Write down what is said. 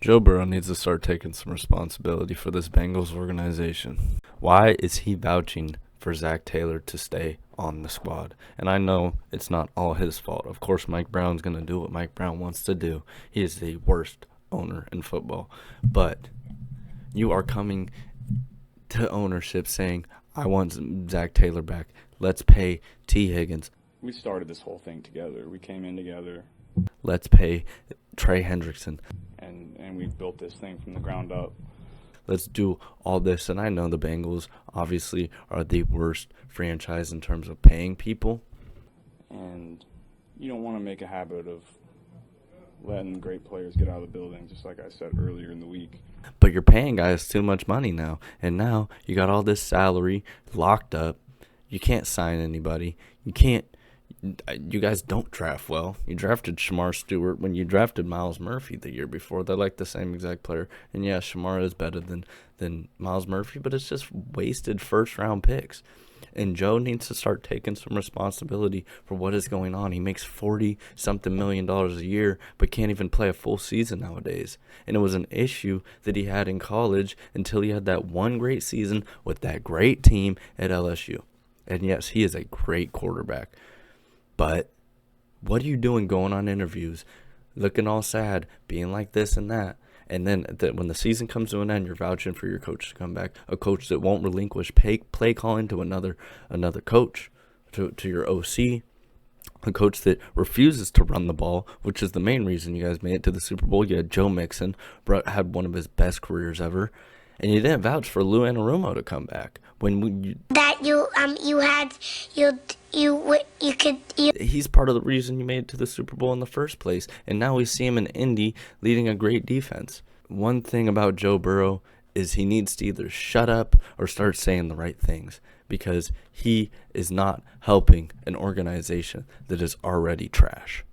Joe Burrow needs to start taking some responsibility for this Bengals organization. Why is he vouching for Zach Taylor to stay on the squad? And I know it's not all his fault. Of course, Mike Brown's going to do what Mike Brown wants to do. He is the worst owner in football. But you are coming to ownership saying, I want Zach Taylor back. Let's pay T. Higgins. We started this whole thing together. We came in together. Let's pay Trey Hendrickson. And we've built this thing from the ground up. Let's do all this. And I know the Bengals obviously are the worst franchise in terms of paying people. And you don't want to make a habit of letting great players get out of the building, just like I said earlier in the week. But you're paying guys too much money now. And now you got all this salary locked up. You can't sign anybody. You guys don't draft well. You drafted Shamar Stewart when you drafted Miles Murphy the year before. They're like the same exact player. And yeah, Shamar is better than Miles Murphy, but it's just wasted first-round picks. And Joe needs to start taking some responsibility for what is going on. He makes $40-something million a year, but can't even play a full season nowadays. And it was an issue that he had in college until he had that one great season with that great team at LSU. And yes, he is a great quarterback. But what are you doing going on interviews, looking all sad, being like this and that? And then when the season comes to an end, you're vouching for your coach to come back, a coach that won't relinquish play calling to another coach, to your OC, a coach that refuses to run the ball, which is the main reason you guys made it to the Super Bowl. You had Joe Mixon, had one of his best careers ever. And you didn't vouch for Lou Anarumo to come back he's part of the reason you made it to the Super Bowl in the first place. And now we see him in Indy leading a great defense. One thing about Joe Burrow is he needs to either shut up or start saying the right things, because he is not helping an organization that is already trash.